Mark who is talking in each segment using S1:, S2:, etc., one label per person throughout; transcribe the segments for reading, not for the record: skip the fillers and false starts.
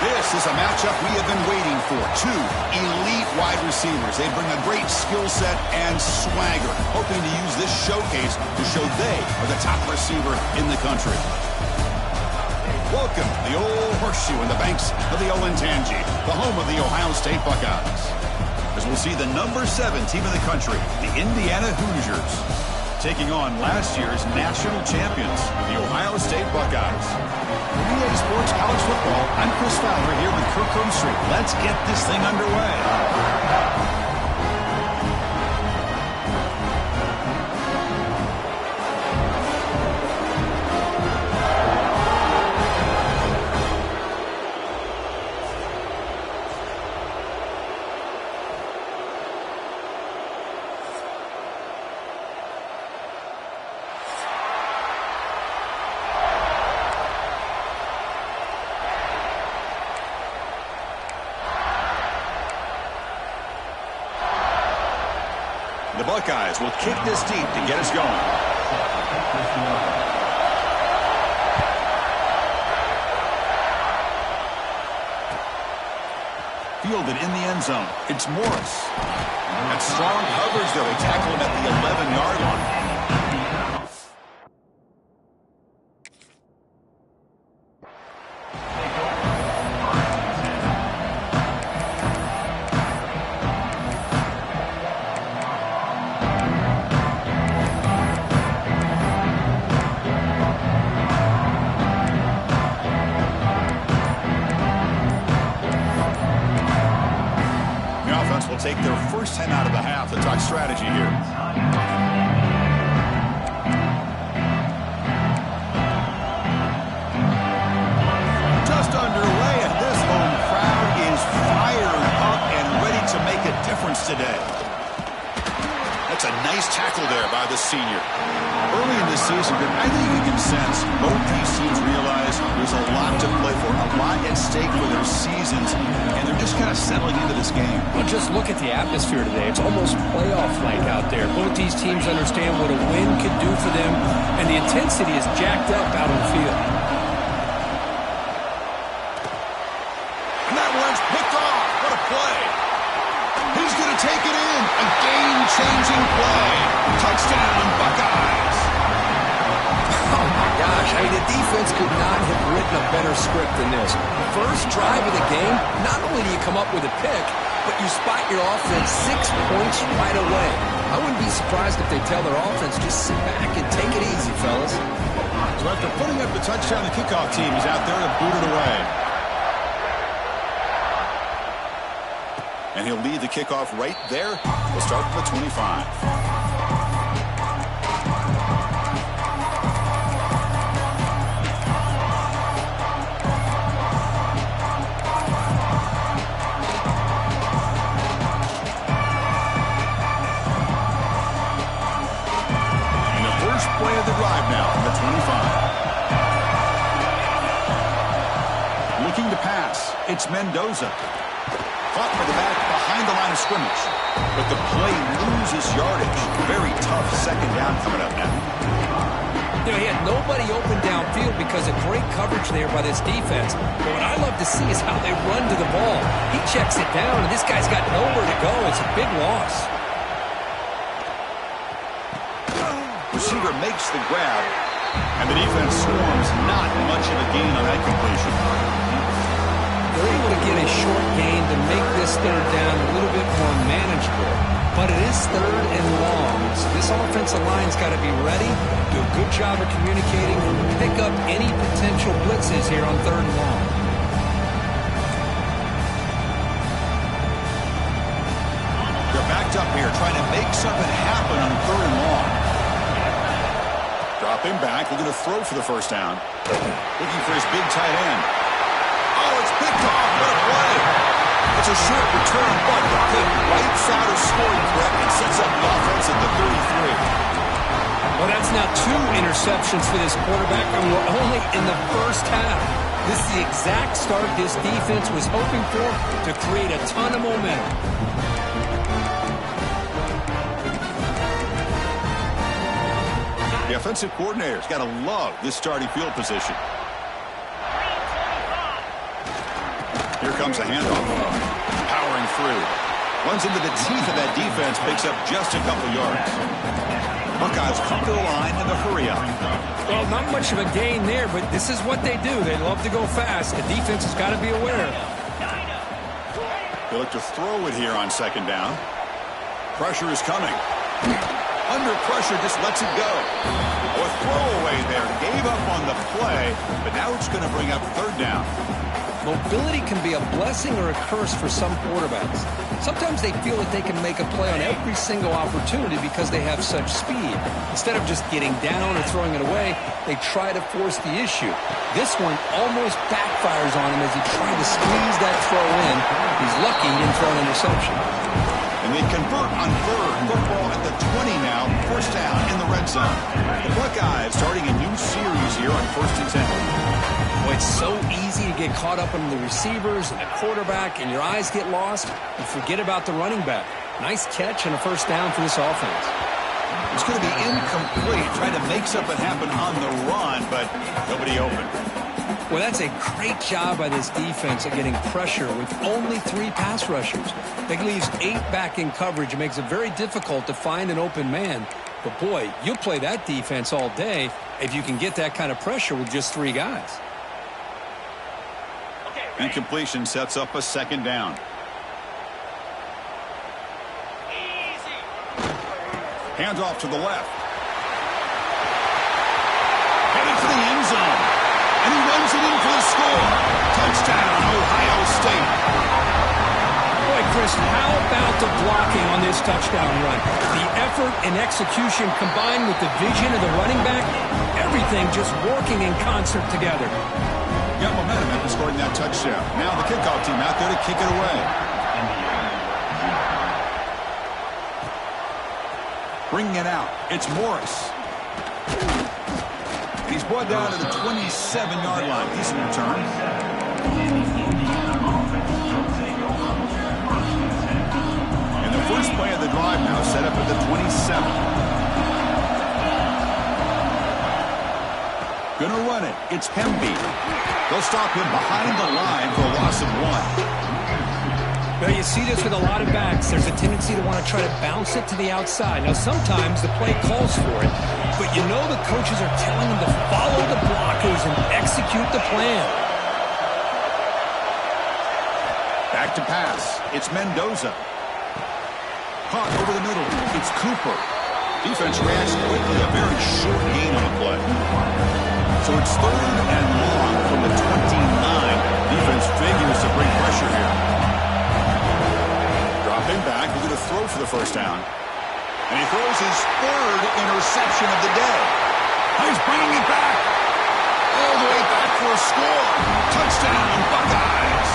S1: This is a matchup we have been waiting for. Two elite wide receivers. They bring a great skill set and swagger, hoping to use this showcase to show they are the top receiver in the country. Welcome to the Old Horseshoe in the banks of the Olentangy, the home of the Ohio State Buckeyes. As we'll see the number 7 team in the country, the Indiana Hoosiers, taking on last year's national champions, the Ohio State Buckeyes. For EA Sports College Football, I'm Chris Fowler here with Kirk Herbstreit. Let's get this thing underway. The Buckeyes will kick this deep to get us going. Fielded in the end zone. It's Morris. And strong coverage there. They tackle him at the 11-yard line. Will take their first 10 out of the half. The talk strategy here. Just underway, and this home crowd is fired up and ready to make a difference today. That's a nice tackle there by the senior. Early in this season, I think you can sense both these teams realize there's a lot to play for, a lot at stake for their seasons, and they're just kind of settling into this game.
S2: Well, just look at the atmosphere today. It's almost playoff-like out there. Both these teams understand what a win could do for them, and the intensity is jacked up out on the field.
S1: And that one's picked off. What a play. He's going to take it in. A game-changing play. Touchdown, Buckeyes.
S2: Oh, my gosh. I mean, the defense could not have written a better script than this. First drive of the game, not only do you come up with a pick, but you spot your offense 6 points right away. I wouldn't be surprised if they tell their offense, just sit back and take it easy, fellas.
S1: So after putting up the touchdown, the kickoff team is out there to boot it away. And he'll lead the kickoff right there. We'll start from the 25. Play of the drive now from the 25. Looking to pass. It's Mendoza. Caught by the back behind the line of scrimmage. But the play loses yardage. Very tough second down coming up now.
S2: You know, he had nobody open downfield because of great coverage there by this defense. But what I love to see is how they run to the ball. He checks it down, and this guy's got nowhere to go. It's a big loss.
S1: Receiver makes the grab, and the defense swarms. Not much of a gain on that completion.
S2: They're able to get a short gain to make this third down a little bit more manageable. But it is third and long, so this offensive line's got to be ready, do a good job of communicating, pick up any potential blitzes here on third and long.
S1: They're backed up here, trying to make something happen on third and long. Drop him back. They're going to throw for the first down. Looking for his big tight end. Oh, it's picked off. What a play. It's a short return, but the pick wipes out a scoring threat and sets up the offense at the 33.
S2: Well, that's now 2 interceptions for this quarterback, and we're only in the first half. This is the exact start this defense was hoping for to create a ton of momentum.
S1: The offensive coordinator's got to love this starting field position. Here comes a handoff. Powering through. Runs into the teeth of that defense, picks up just a couple yards. Buckeyes come to the line in the hurry up.
S2: Well, not much of a gain there, but this is what they do. They love to go fast. The defense has got to be aware.
S1: They look to throw it here on second down. Pressure is coming. Under pressure, just lets it go. A throwaway there. Gave up on the play, but now it's going to bring up third down.
S2: Mobility can be a blessing or a curse for some quarterbacks. Sometimes they feel that they can make a play on every single opportunity because they have such speed. Instead of just getting down or throwing it away, they try to force the issue. This one almost backfires on him as he tried to squeeze that throw in. He's lucky he didn't throw an interception.
S1: And they convert on third. Football at the 20 now. First down in the red zone. The Buckeyes starting a new series here on 1st and 10.
S2: Boy, it's so easy to get caught up in the receivers and the quarterback, and your eyes get lost. You forget about the running back. Nice catch and a first down for this offense.
S1: It's going to be incomplete. Trying to make something happen on the run, but nobody open.
S2: Well, that's a great job by this defense at getting pressure with only 3 pass rushers. That leaves 8 back in coverage. It makes it very difficult to find an open man. But, boy, you'll play that defense all day if you can get that kind of pressure with just 3 guys.
S1: Incompletion sets up a second down. Hands off to the left. Headed for the end zone. And he runs it in for the score. Touchdown, Ohio State.
S2: Boy, Chris, how about the blocking on this touchdown run? The effort and execution combined with the vision of the running back, everything just working in concert together.
S1: Got momentum after scoring that touchdown. Now the kickoff team out there to kick it away. Bringing it out. It's Morris. He's brought down to the 27-yard line. Decent return. And the first play of the drive now set up at the 27. Gonna run it. It's Hemby. They'll stop him behind the line for a loss of 1.
S2: Well, you see this with a lot of backs. There's a tendency to want to try to bounce it to the outside. Now, sometimes the play calls for it, but you know the coaches are telling them to follow the blockers and execute the plan.
S1: Back to pass. It's Mendoza. Caught over the middle. It's Cooper. Defense reacts quickly. A very short gain on the play. So it's third and long from the 29. Defense figures to bring pressure here. Dropping back. We're going to throw for the first down. And he throws his third interception of the day. He's bringing it back. All the way back for a score. Touchdown, Buckeyes.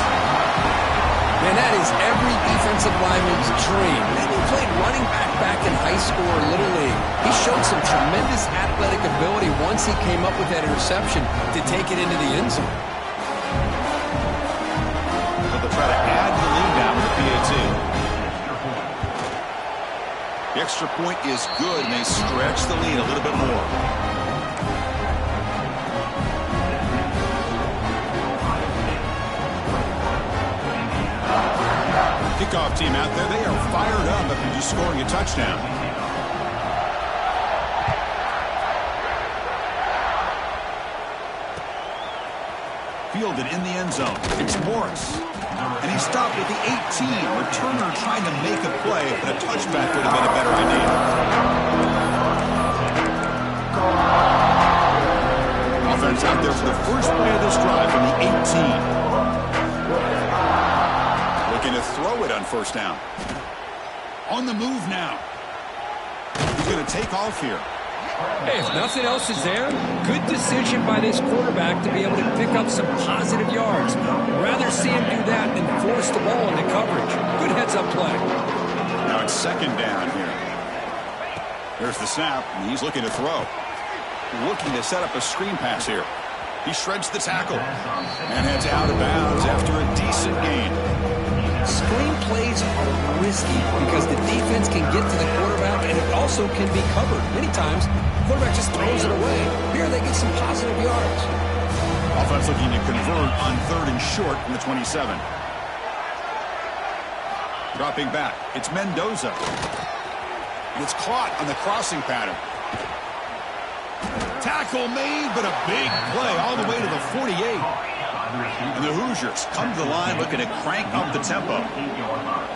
S2: Man, that is every defensive lineman's dream. Maybe he played running back in high school or Little League. He showed some tremendous athletic ability once he came up with that interception to take it into the end zone.
S1: But they'll try to add to the lead now with the PAT. The extra point is good, and they stretch the lead a little bit more. Kickoff team out there, they are fired up after just scoring a touchdown. Fielded in the end zone. It's Morris. And he stopped at the 18. Returner trying to make a play, but a touchback would have been a better idea. Offense out there for the first play of this drive from the 18. Looking to throw it on first down. On the move now. He's going to take off here.
S2: Hey, if nothing else is there, good decision by this quarterback to be able to pick up some positive yards. Rather see him do that than force the ball into coverage. Good heads-up play.
S1: Now it's second down here. There's the snap, and he's looking to throw. Looking to set up a screen pass here. He shreds the tackle and heads out of bounds after a decent gain.
S2: Screen plays are risky because the defense can get to the quarterback and it also can be covered. Many times, the quarterback just throws it away. Here they get some positive yards.
S1: Offense looking to convert on third and short from the 27. Dropping back, it's Mendoza. And it's caught on the crossing pattern. Tackle made, but a big play all the way to the 48. And the Hoosiers come to the line looking to crank up the tempo.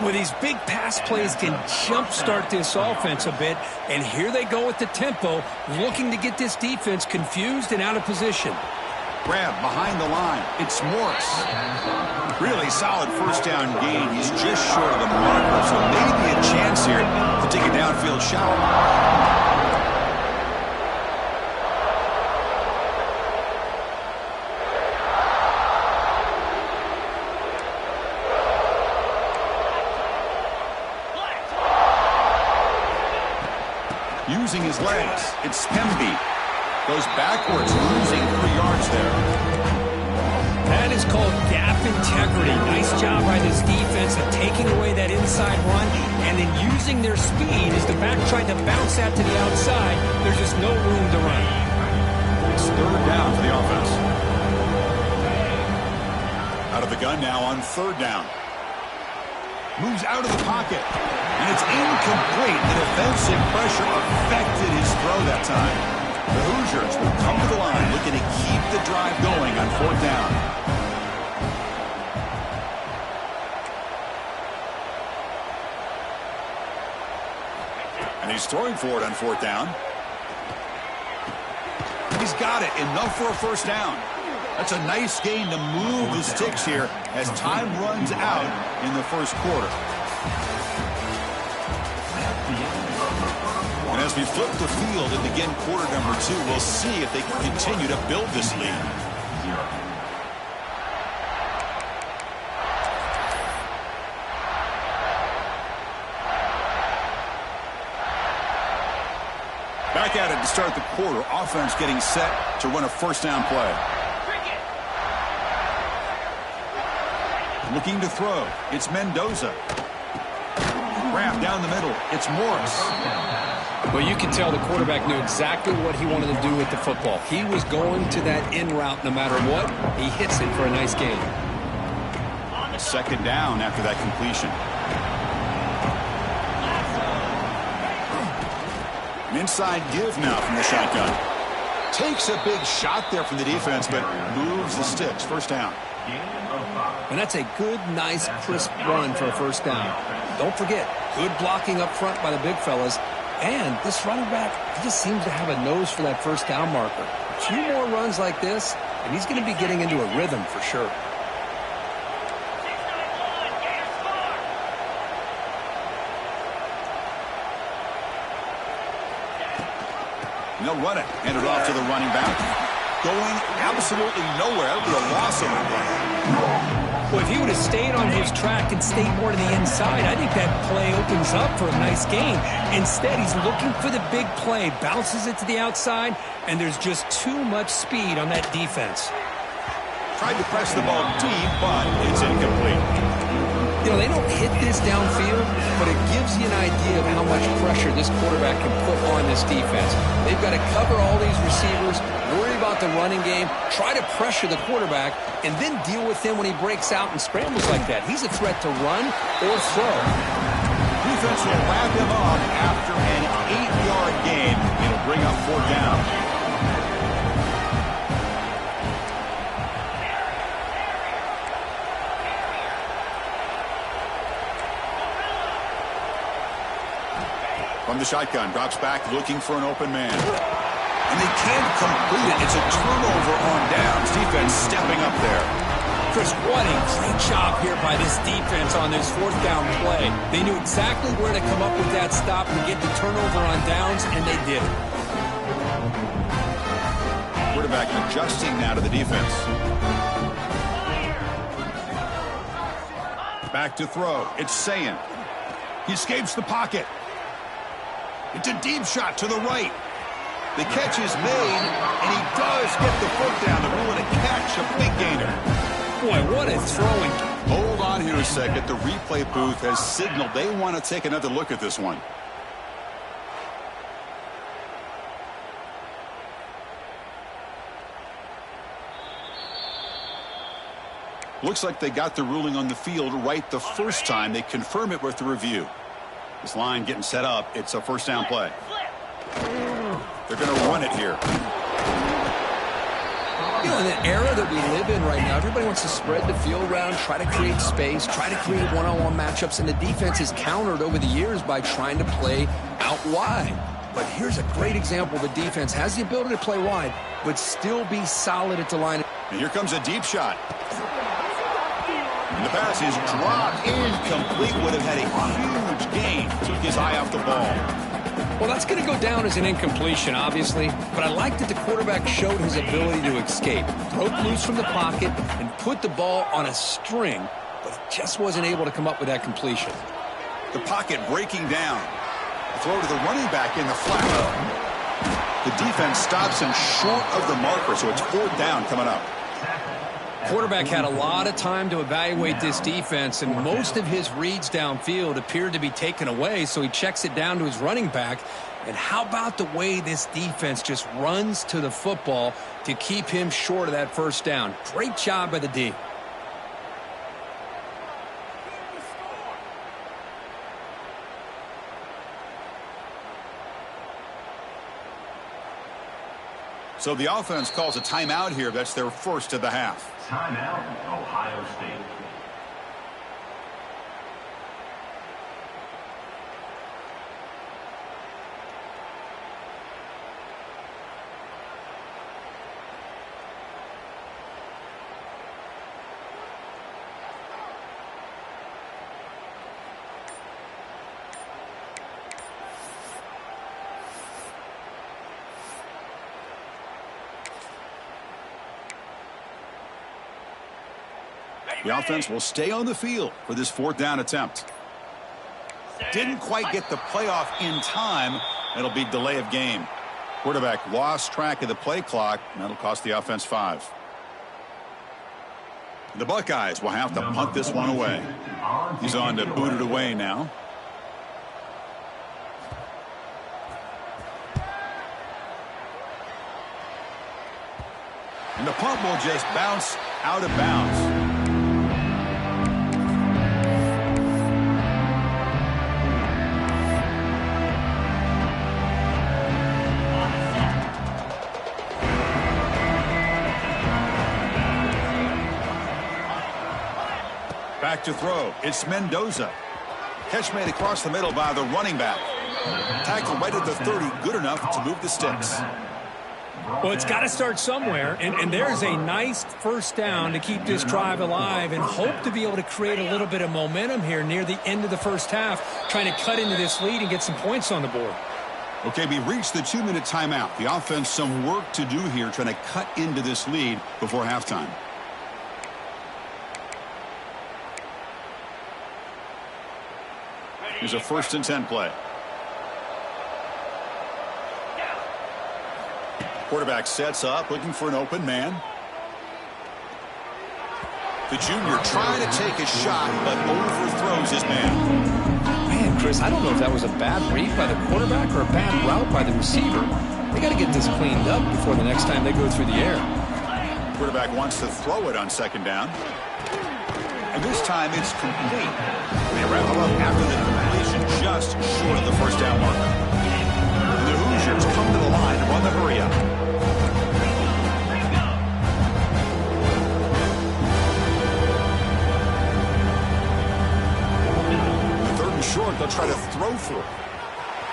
S3: Well, these big pass plays can jumpstart this offense a bit, and here they go with the tempo, looking to get this defense confused and out of position.
S1: Grab behind the line. It's Morris. Really solid first down gain. He's just short of the marker, so maybe a chance here to take a downfield shot. Using his legs, it's Hemby. Goes backwards, losing 3 yards there.
S3: That is called gap integrity. Nice job by this defense of taking away that inside run and then using their speed as the back tried to bounce that to the outside. There's just no room to run.
S1: It's 3rd down for the offense. Out of the gun now on 3rd down. Moves out of the pocket. And it's incomplete. The defensive pressure affected his throw that time. The Hoosiers will come to the line looking to keep the drive going on 4th down. And he's throwing for it on 4th down. He's got it. Enough for a 1st down. That's a nice gain to move the sticks here as time runs out in the 1st quarter. And as we flip the field and begin quarter number 2, we'll see if they can continue to build this lead. Back at it to start the quarter. Offense getting set to run a 1st down play. Looking to throw. It's Mendoza. Wrap down the middle. It's Morris.
S3: Well, you can tell the quarterback knew exactly what he wanted to do with the football. He was going to that in route no matter what. He hits it for a nice gain.
S1: 2nd down after that completion. An inside give now from the shotgun. Takes a big shot there from the defense, but moves the sticks. 1st down.
S3: And that's a good, nice, crisp run for a 1st down. Don't forget, good blocking up front by the big fellas. And this running back, he just seems to have a nose for that 1st down marker. A few more runs like this, and he's going to be getting into a rhythm for sure.
S1: And they'll run it. Hand it off to the running back. Going absolutely nowhere with a loss of it.
S3: Well, if he would have stayed on his track and stayed more to the inside, I think that play opens up for a nice gain. Instead, he's looking for the big play, bounces it to the outside, and there's just too much speed on that defense.
S1: Tried to press the ball deep, but it's incomplete.
S3: You know, they don't hit this downfield, but it gives you an idea of how much pressure this quarterback can put on this defense. They've got to cover all these receivers, worry about the running game, try to pressure the quarterback, and then deal with him when he breaks out and scrambles like that. He's a threat to run or throw.
S1: Defense will wrap him up after an 8-yard gain. It'll bring up 4th down. From the shotgun, drops back, looking for an open man. And they can't complete it. It's a turnover on downs. Defense stepping up there.
S3: Chris, what a great job here by this defense on this 4th down play. They knew exactly where to come up with that stop and get the turnover on downs, and they did it.
S1: Quarterback adjusting now to the defense. Back to throw. It's Sayin. He escapes the pocket. It's a deep shot to the right. The catch is made, and he does get the foot down. They're willing to catch a big gainer.
S3: Boy, what a throwing.
S1: Hold on here a second. The replay booth has signaled they want to take another look at this one. Looks like they got the ruling on the field right the first time. They confirm it with the review. This line getting set up. It's a first down play. They're going to run it here.
S3: You know, in the era that we live in right now, everybody wants to spread the field around, try to create space, try to create one-on-one matchups, and the defense is countered over the years by trying to play out wide. But here's a great example. The defense has the ability to play wide, but still be solid at the line.
S1: And here comes a deep shot. And the pass is dropped incomplete. Would have had a huge gain. Took his eye off the ball.
S3: Well, that's going to go down as an incompletion, obviously. But I like that the quarterback showed his ability to escape. Broke loose from the pocket and put the ball on a string, but he just wasn't able to come up with that completion.
S1: The pocket breaking down. A throw to the running back in the flat. The defense stops him short of the marker, so it's 4th down coming up.
S3: Quarterback had a lot of time to evaluate this defense, and most of his reads downfield appeared to be taken away, so he checks it down to his running back. And how about the way this defense just runs to the football to keep him short of that first down? Great job by the D.
S1: So the offense calls a timeout here. That's their first of the half.
S4: Timeout, Ohio State.
S1: The offense will stay on the field for this 4th down attempt. Didn't quite get the playoff in time. It'll be delay of game. Quarterback lost track of the play clock, and that'll cost the offense 5. The Buckeyes will have to punt this one away. He's on to boot it away now. And the punt will just bounce out of bounds. Back to throw. It's Mendoza. Catch made across the middle by the running back. Tackle right at the 30. Good enough to move the sticks.
S5: Well, it's got to start somewhere, and there's a nice first down to keep this drive alive and hope to be able to create a little bit of momentum here near the end of the first half, trying to cut into this lead and get some points on the board.
S1: Okay, we reached the 2-minute timeout. The offense some work to do here trying to cut into this lead before halftime. Here's a 1st and 10 play. Quarterback sets up, looking for an open man. The junior trying to take a shot, but overthrows his man.
S3: Man, Chris, I don't know if that was a bad read by the quarterback or a bad route by the receiver. They got to get this cleaned up before the next time they go through the air.
S1: Quarterback wants to throw it on 2nd down. And this time it's complete. They wrap it up after the completion just short of the first down marker. And the Hoosiers come to the line to run the hurry up. The 3rd and short, they'll try to throw for it.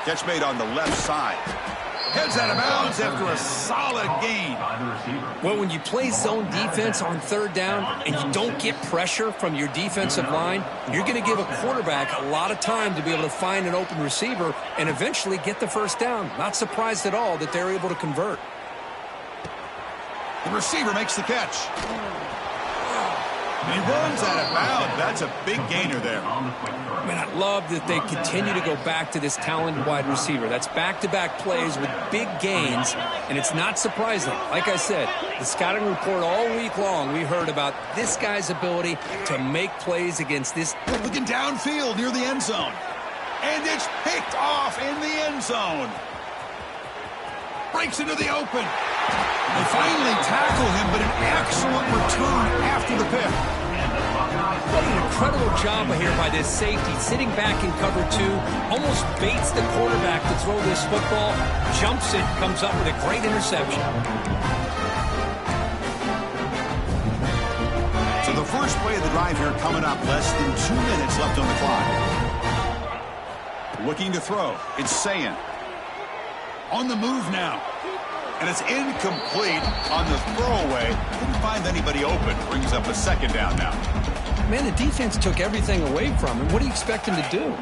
S1: Catch made on the left side. Heads out of bounds after a solid gain.
S3: Well, when you play zone defense on 3rd down and you don't get pressure from your defensive line, you're going to give a quarterback a lot of time to be able to find an open receiver and eventually get the first down. Not surprised at all that they're able to convert.
S1: The receiver makes the catch. And he runs out of bounds. That's a big gainer there.
S3: Man, I love that they continue to go back to this talented wide receiver. That's back-to-back plays with big gains, and it's not surprising. Like I said, the scouting report all week long, we heard about this guy's ability to make plays against this.
S1: Looking downfield near the end zone. And it's picked off in the end zone. Breaks into the open. They finally tackle him, but an excellent return after the pick.
S5: What an incredible job here by this safety, sitting back in cover 2, almost baits the quarterback to throw this football, jumps it, comes up with a great interception.
S1: So the first play of the drive here coming up, less than 2 minutes left on the clock. Looking to throw, it's Sayin. On the move now. And it's incomplete on the throwaway. Couldn't find anybody open. Brings up a second down now.
S3: Man, the defense took everything away from him. What do you expect him to do?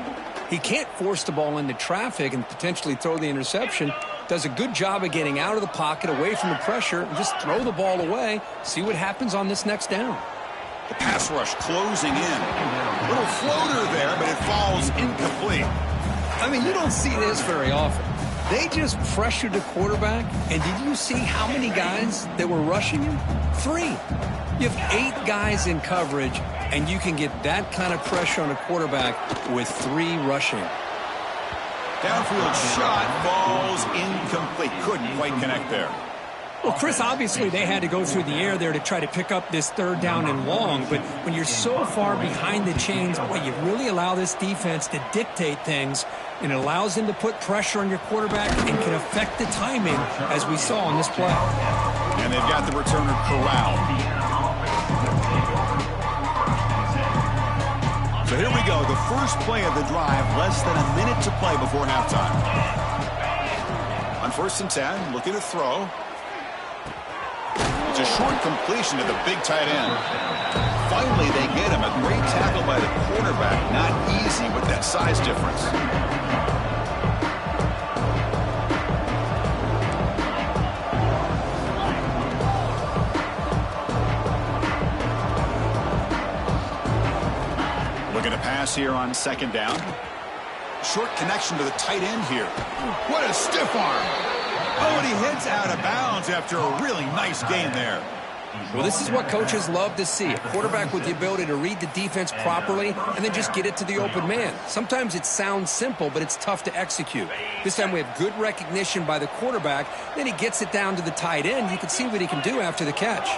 S3: He can't force the ball into traffic and potentially throw the interception. Does a good job of getting out of the pocket, away from the pressure, and just throw the ball away. See what happens on this next down.
S1: The pass rush closing in. Little floater there, but it falls incomplete.
S3: I mean, you don't see this very often. They just pressured the quarterback, and did you see how many guys that were rushing him? 3. You have 8 guys in coverage, and you can get that kind of pressure on a quarterback with 3 rushing.
S1: Downfield shot falls incomplete. Couldn't quite connect there.
S5: Well, Chris, obviously they had to go through the air there to try to pick up this third down and long, but when you're so far behind the chains, boy, you really allow this defense to dictate things, and it allows them to put pressure on your quarterback and can affect the timing, as we saw on this play.
S1: And they've got the returner corralled. So here we go, the first play of the drive, less than a minute to play before halftime. On 1st and 10, looking to throw. It's a short completion to the big tight end. Finally, they get him. A great tackle by the quarterback. Not easy with that size difference. Looking to pass here on 2nd down. Short connection to the tight end here. What a stiff arm. Oh, and he heads out of bounds after a really nice gain there.
S3: Well, this is what coaches love to see. A quarterback with the ability to read the defense properly and then just get it to the open man. Sometimes it sounds simple, but it's tough to execute. This time we have good recognition by the quarterback. Then he gets it down to the tight end. You can see what he can do after the catch.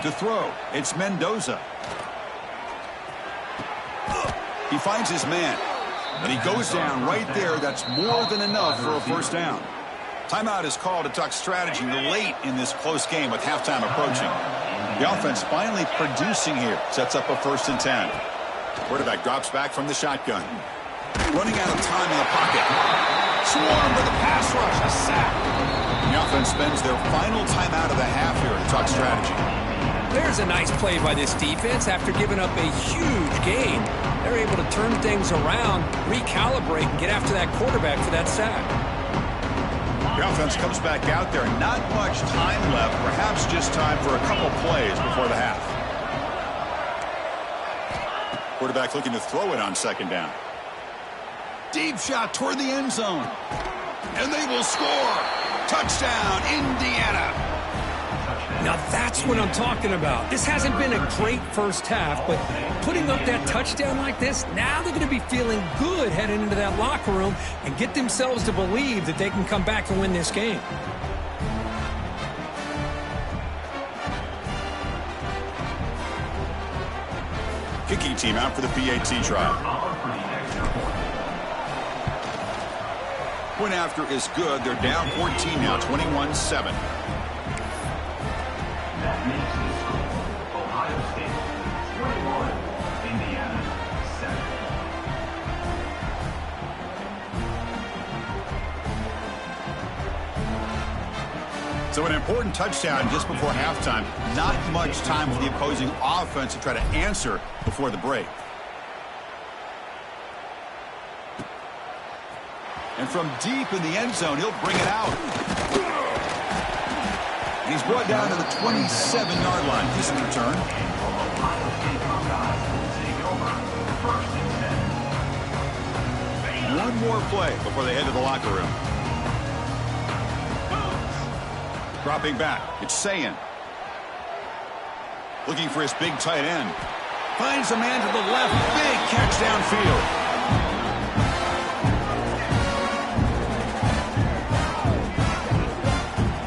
S1: To throw, it's Mendoza. He finds his man. And he goes down right there. That's more than enough for a first down. Timeout is called to talk strategy late in this close game with halftime approaching. The offense finally producing here. Sets up a 1st and 10. Quarterback drops back from the shotgun. Running out of time in the pocket. Swarm with a pass rush. A sack. The offense spends their final timeout of the half here to talk strategy.
S5: There's a nice play by this defense after giving up a huge gain. They're able to turn things around, recalibrate, and get after that quarterback for that sack.
S1: The offense comes back out there. Not much time left. Perhaps just time for a couple plays before the half. Quarterback looking to throw it on 2nd down. Deep shot toward the end zone. And they will score. Touchdown, Indiana.
S5: Now that's what I'm talking about. This hasn't been a great first half, but putting up that touchdown like this, now they're going to be feeling good heading into that locker room and get themselves to believe that they can come back and win this game.
S1: Kicking team out for the PAT trial. Point after is good. They're down 14 now, 21-7.
S4: That makes the score Ohio State 21, Indiana 7.
S1: So an important touchdown just before halftime. Not much time for the opposing offense to try to answer before the break. And from deep in the end zone, he'll bring it out. And he's brought down to the 27-yard line. Decent return.
S4: Ohio State Buckeyes take over 1st and 10.
S1: One more play before they head to the locker room. Dropping back, it's Sayin. Looking for his big tight end. Finds a man to the left. Big catch downfield.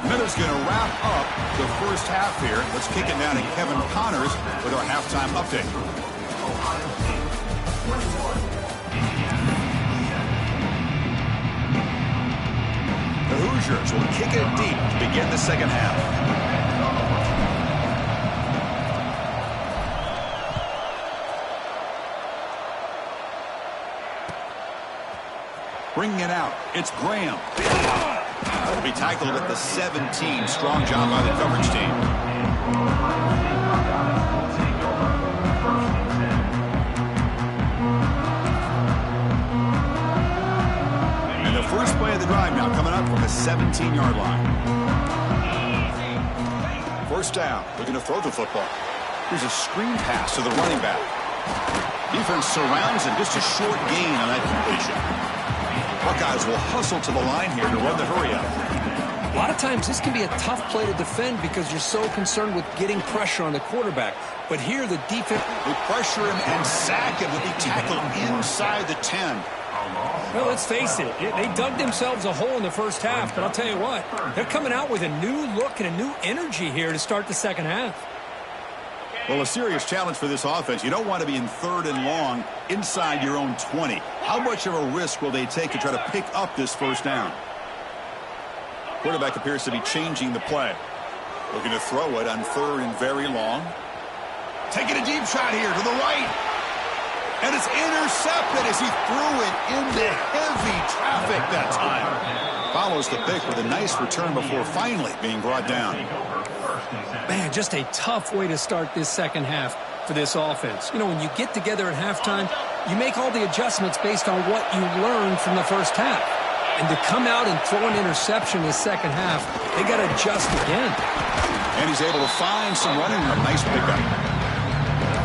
S1: Miller's going to wrap up the first half here. Let's kick it down to Kevin Connors with our halftime update.
S4: Ohio State 21,
S1: The Hoosiers will kick it deep to begin the second half. Bringing it out, it's Graham. Will be tackled at the 17. Strong job by the coverage team. And the first play of the drive now coming up from the 17-yard line. First down, looking to throw the football. Here's a screen pass to the running back. Defense surrounds him, just a short gain on that completion. Buckeyes will hustle to the line here to run the hurry-up.
S3: A lot of times this can be a tough play to defend because you're so concerned with getting pressure on the quarterback. But here the defense...
S1: They pressure him and sack him with the tackle inside the 10.
S5: Well, let's face it. They dug themselves a hole in the first half. But I'll tell you what, they're coming out with a new look and a new energy here to start the second half.
S1: Well, a serious challenge for this offense. You don't want to be in 3rd and long inside your own 20. How much of a risk will they take to try to pick up this first down? Quarterback appears to be changing the play. Looking to throw it on 3rd and very long. Taking a deep shot here to the right. And it's intercepted as he threw it into heavy traffic that time. Follows the pick with a nice return before finally being brought down.
S5: Man, just a tough way to start this second half for this offense. You know, when you get together at halftime, you make all the adjustments based on what you learned from the first half. And to come out and throw an interception in the second half, they got to adjust again.
S1: And he's able to find some running room. Nice pickup.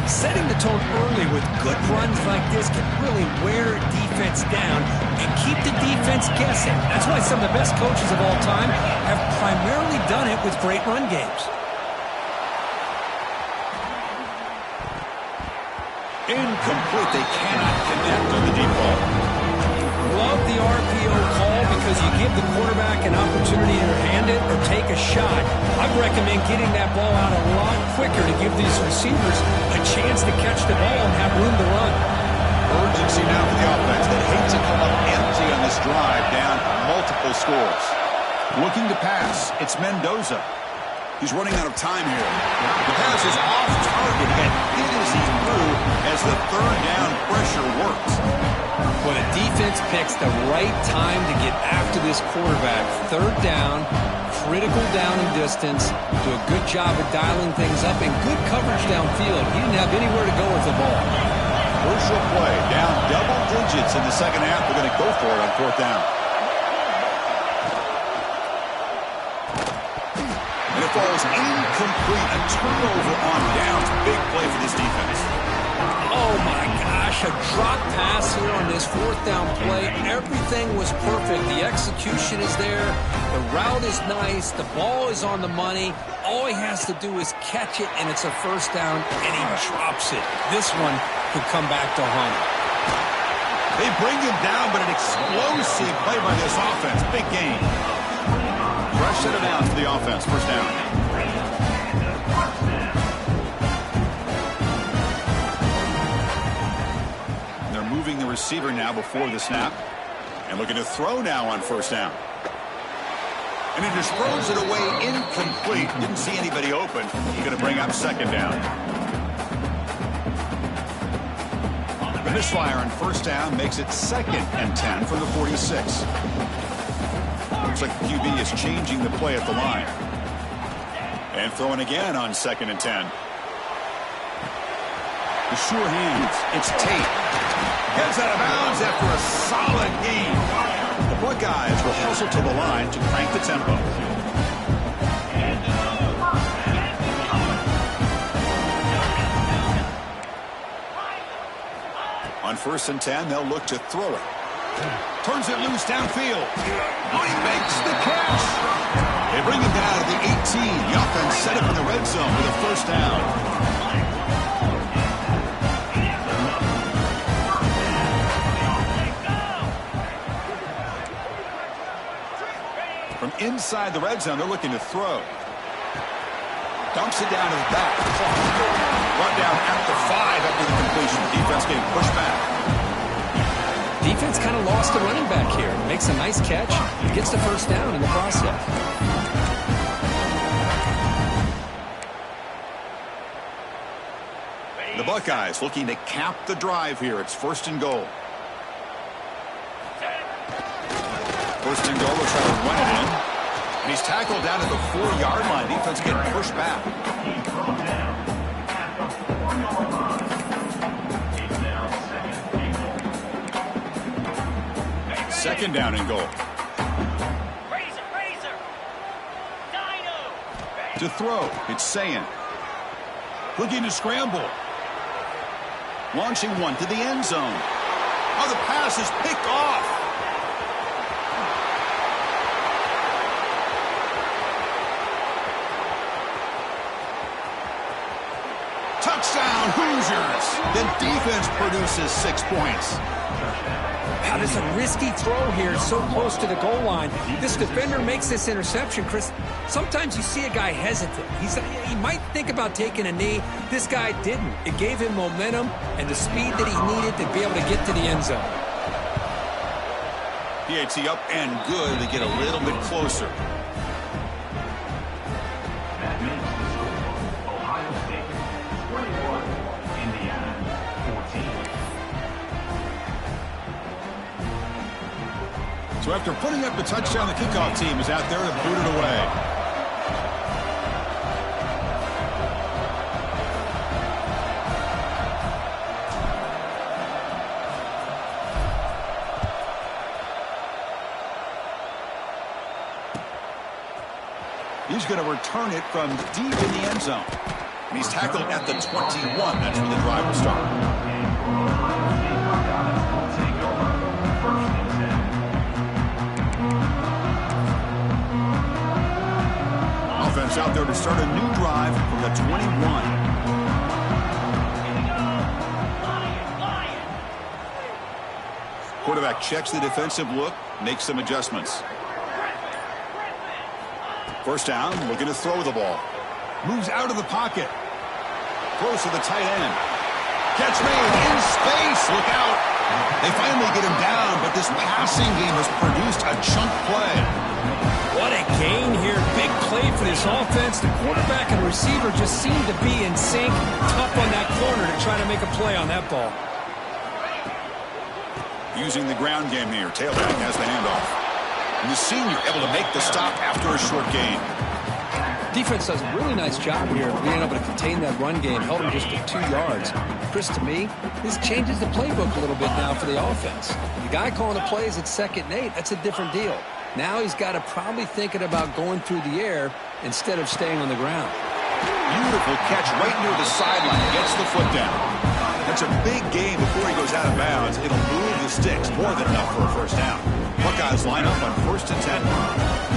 S5: Setting the tone early with good runs like this can really wear defense down and keep the defense guessing. That's why some of the best coaches of all time have primarily done it with great run games.
S1: Incomplete. They cannot connect on the deep ball.
S5: Love the RPO call because you give the quarterback an opportunity to hand it or take a shot. I'd recommend getting that ball out a lot quicker to give these receivers a chance to catch the ball and have room to run.
S1: Urgency now for the offense that hates to come up empty on this drive, down multiple scores. Looking to pass, it's Mendoza. He's running out of time here. The pass is off target and hit as he threw as the 3rd down pressure works.
S3: Well, the defense picks the right time to get after this quarterback. 3rd down, critical down and distance. Do a good job of dialing things up and good coverage downfield. He didn't have anywhere to go with the ball.
S1: Crucial play, down double digits in the second half. They're going to go for it on 4th down. And it falls incomplete. A turnover on downs. Big play for this defense.
S3: Oh, my gosh, a drop pass here on this 4th down play. Everything was perfect. The execution is there. The route is nice. The ball is on the money. All he has to do is catch it, and it's a 1st down, and he drops it. This one could come back to haunt him.
S1: They bring him down, but an explosive play by this offense. Big game. Fresh set of downs for the offense. 1st down. Moving the receiver now before the snap. And looking to throw now on 1st down. And he just throws it away incomplete. Didn't see anybody open. He's going to bring up 2nd down. The misfire on 1st down makes it 2nd and 10 from the 46. Looks like the QB is changing the play at the line. And throwing again on 2nd and 10. The sure hands. It's Tate. Gets out of bounds after a solid game. The Buckeyes will hustle to the line to crank the tempo. On 1st and 10, they'll look to throw it. Turns it loose downfield. Oh, he makes the catch. They bring him down to the 18. The offense set up in the red zone with a 1st down. From inside the red zone, they're looking to throw. Dumps it down to the back. Run down at the 5 after the completion. Defense getting pushed back.
S3: Defense kind of lost the running back here. Makes a nice catch. Gets the first down in the process.
S1: The Buckeyes looking to cap the drive here. It's 1st and goal. 1st and goal. They'll try to run it in. And he's tackled down at the 4-yard line. Defense getting pushed back. Second down and goal. To throw, it's Sayin. Looking to scramble. Launching one to the end zone. Oh, the pass is picked off. Touchdown, Hoosiers. The defense produces 6 points.
S5: Wow, there's a risky throw here so close to the goal line. This defender makes this interception, Chris. Sometimes you see a guy hesitant. He might think about taking a knee. This guy didn't. It gave him momentum and the speed that he needed to be able to get to the end zone.
S1: PAT up and good to get a little bit closer.
S4: That makes the score Ohio State 21, Indiana 14.
S1: So after putting up the touchdown, the kickoff team is out there to boot it away. He's going to return it from deep in the end zone. And he's tackled at the 21. That's where the drive will start. Offense out there to start a new drive from the 21. Quarterback checks the defensive look, makes some adjustments. First down, looking to throw the ball. Moves out of the pocket. Throws to the tight end. Catch made in space. Look out. They finally get him down, but this passing game has produced a chunk play.
S5: What a gain here. Big play for this offense. The quarterback and receiver just seem to be in sync. Tough on that corner to try to make a play on that ball.
S1: Using the ground game here. Tailback has the handoff. And the senior able to make the stop after a short gain.
S3: Defense does a really nice job here of being able to contain that run game. Held him just at 2 yards. Chris, to me, this changes the playbook a little bit now for the offense. The guy calling the plays at 2nd and 8, that's a different deal. Now he's got to probably thinking about going through the air instead of staying on the ground.
S1: Beautiful catch right near the sideline. Gets the foot down. That's a big gain before he goes out of bounds. It'll move the sticks. More than enough for a first down. Buckeyes line up on 1st and 10.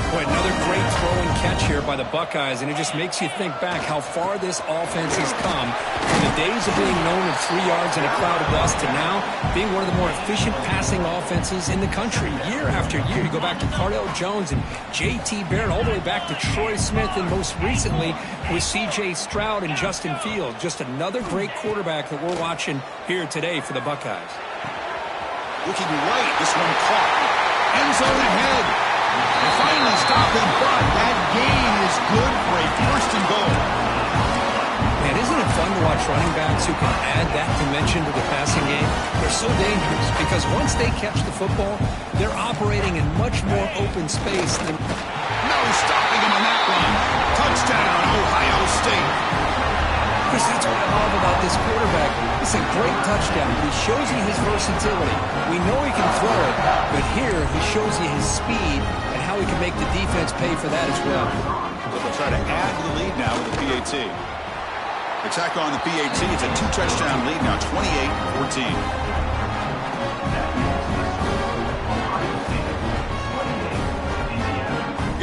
S5: Boy, another great throw and catch here by the Buckeyes, and it just makes you think back how far this offense has come from the days of being known at 3 yards in a cloud of dust to now being one of the more efficient passing offenses in the country. Year after year, you go back to Cardell Jones and J.T. Barrett, all the way back to Troy Smith, and most recently with C.J. Stroud and Justin Fields. Just another great quarterback that we're watching here today for the Buckeyes.
S1: Looking right, this one caught. End zone ahead. They finally stop him, but that gain is good for a 1st and goal.
S3: Man, isn't it fun to watch running backs who can add that dimension to the passing game? They're so dangerous because once they catch the football, they're operating in much more open space than...
S1: No stopping him on that run. Touchdown, Ohio State.
S3: Chris, that's what I love about this quarterback. It's a great touchdown. He shows you his versatility. We know he can throw it, but here he shows you his speed and how he can make the defense pay for that as well.
S1: So they'll try to add to the lead now with the PAT. Attack on the PAT. It's a 2-touchdown lead now, 28-14.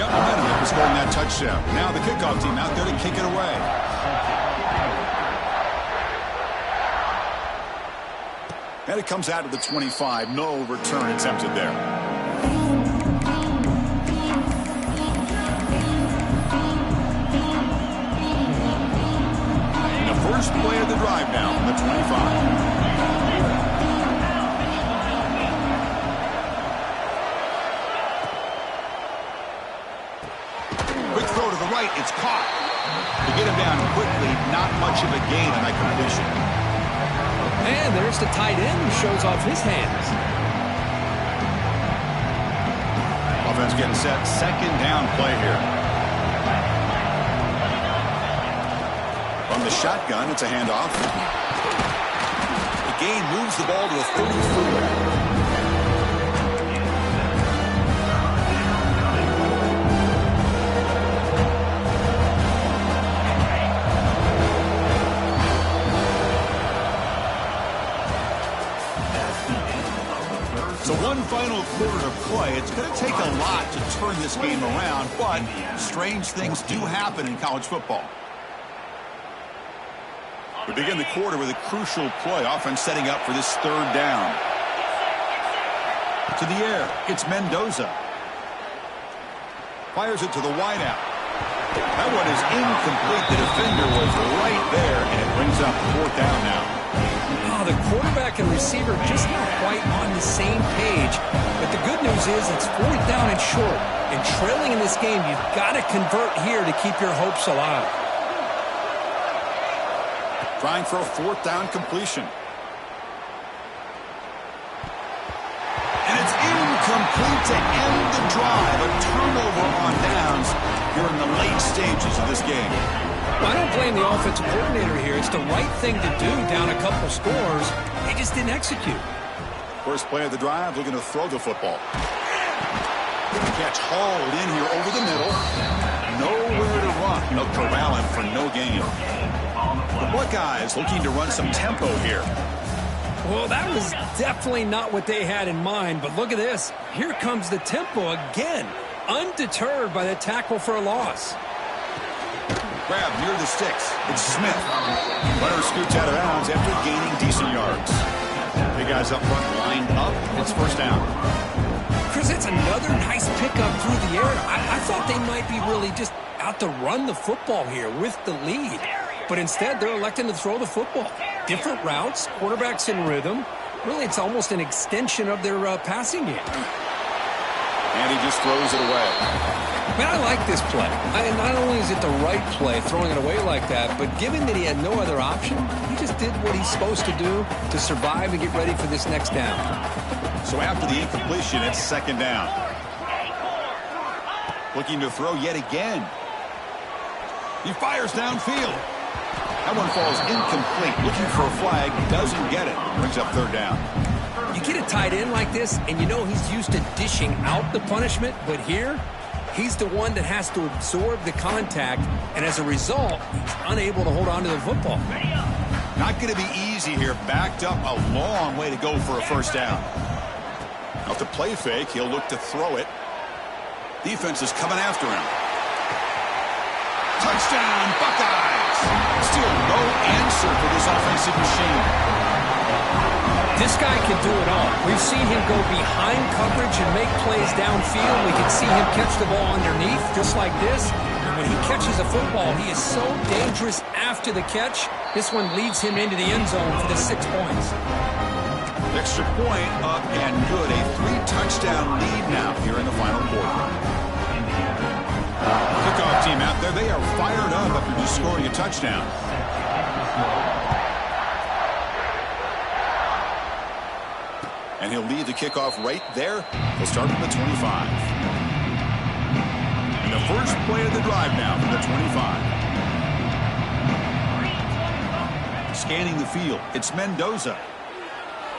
S1: Got momentum after scoring that touchdown. Now the kickoff team out there to kick it away. And it comes out of the 25. No return attempted there. first play of the drive now from the 25. It's caught. To get him down quickly, not much of a gain on that completion.
S3: And there's the tight end who shows off his hands.
S1: Offense getting set. Second down play here. From the shotgun, it's a handoff. The gain moves the ball to the 34. So one final quarter to play. It's going to take a lot to turn this game around, but strange things do happen in college football. We begin the quarter with a crucial play. Offense setting up for this third down. To the air, it's Mendoza. Fires it to the wideout. That one is incomplete. The defender was right there, and it brings up fourth down now.
S3: Oh, the quarterback and receiver just not quite on the same page. But the good news is it's fourth down and short. And trailing in this game, you've got to convert here to keep your hopes alive.
S1: Trying for a fourth down completion. And it's incomplete to end the drive. A turnover on downs here in the late stages of this game.
S3: I don't blame the offensive coordinator here. It's the right thing to do down a couple scores. They just didn't execute.
S1: First play of the drive, looking to throw the football. Catch hauled in here over the middle. Nowhere to run. They'll corral him for no gain. The Buckeyes looking to run some tempo here.
S3: Well, that was definitely not what they had in mind, but look at this. Here comes the tempo again, undeterred by the tackle for a loss.
S1: Grab near the sticks. It's Smith. Runner scoots out of bounds after gaining decent yards. Big guys up front lined up. It's first down.
S3: Chris, it's another nice pickup through the air. I thought they might be really just out to run the football here with the lead. But instead, they're electing to throw the football. Different routes, quarterbacks in rhythm. Really, it's almost an extension of their passing game.
S1: And he just throws it away.
S3: Man, I like this play. Not only is it the right play, throwing it away like that, but given that he had no other option, he just did what he's supposed to do to survive and get ready for this next down.
S1: So after the incompletion, it's second down. Looking to throw yet again. He fires downfield. That one falls incomplete. Looking for a flag, doesn't get it. Brings up third down.
S3: You get a tight end like this, and you know he's used to dishing out the punishment, but here, he's the one that has to absorb the contact, and as a result, he's unable to hold on to the football.
S1: Not going to be easy here. Backed up a long way to go for a first down. Now, if the play fake, he'll look to throw it. Defense is coming after him. Touchdown, Buckeyes! Still no answer for this offensive machine.
S3: This guy can do it all. We've seen him go behind coverage and make plays downfield. We can see him catch the ball underneath, just like this. And when he catches a football, he is so dangerous after the catch. This one leads him into the end zone for the 6 points.
S1: Extra point up and good. A 3-touchdown lead now here in the final quarter. Kickoff team out there. They are fired up after just scoring a touchdown. And he'll lead the kickoff right there. He'll start from the 25. And the first play of the drive now from the 25. Scanning the field. It's Mendoza.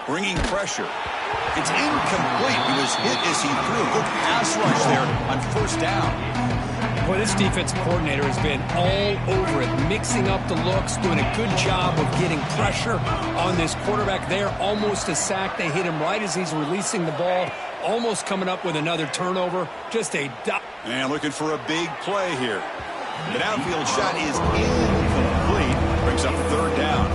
S1: Bringing pressure. It's incomplete. He was hit as he threw. Good pass rush there on first down.
S3: Boy, this defensive coordinator has been all over it, mixing up the looks, doing a good job of getting pressure on this quarterback there. Almost a sack. They hit him right as he's releasing the ball, almost coming up with another turnover. Just a...
S1: And looking for a big play here. The downfield shot is incomplete. Brings up third down.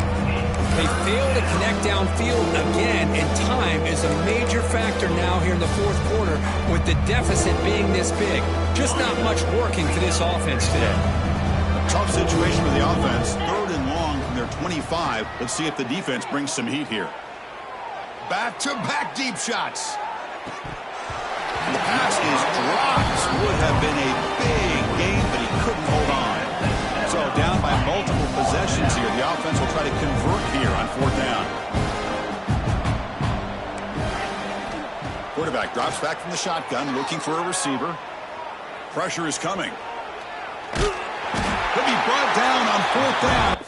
S3: They fail to connect downfield again, and time is a major factor now here in the fourth quarter with the deficit being this big. Just not much working for this offense today.
S1: A tough situation for the offense. Third and long from their 25. Let's see if the defense brings some heat here. Back-to-back deep shots. The pass is dropped. Would have been a big game, but he couldn't hold on. So down by multiple possessions here. The offense will try to convert here on 4th down. Quarterback drops back from the shotgun, looking for a receiver. Pressure is coming. Could be brought down on 4th down.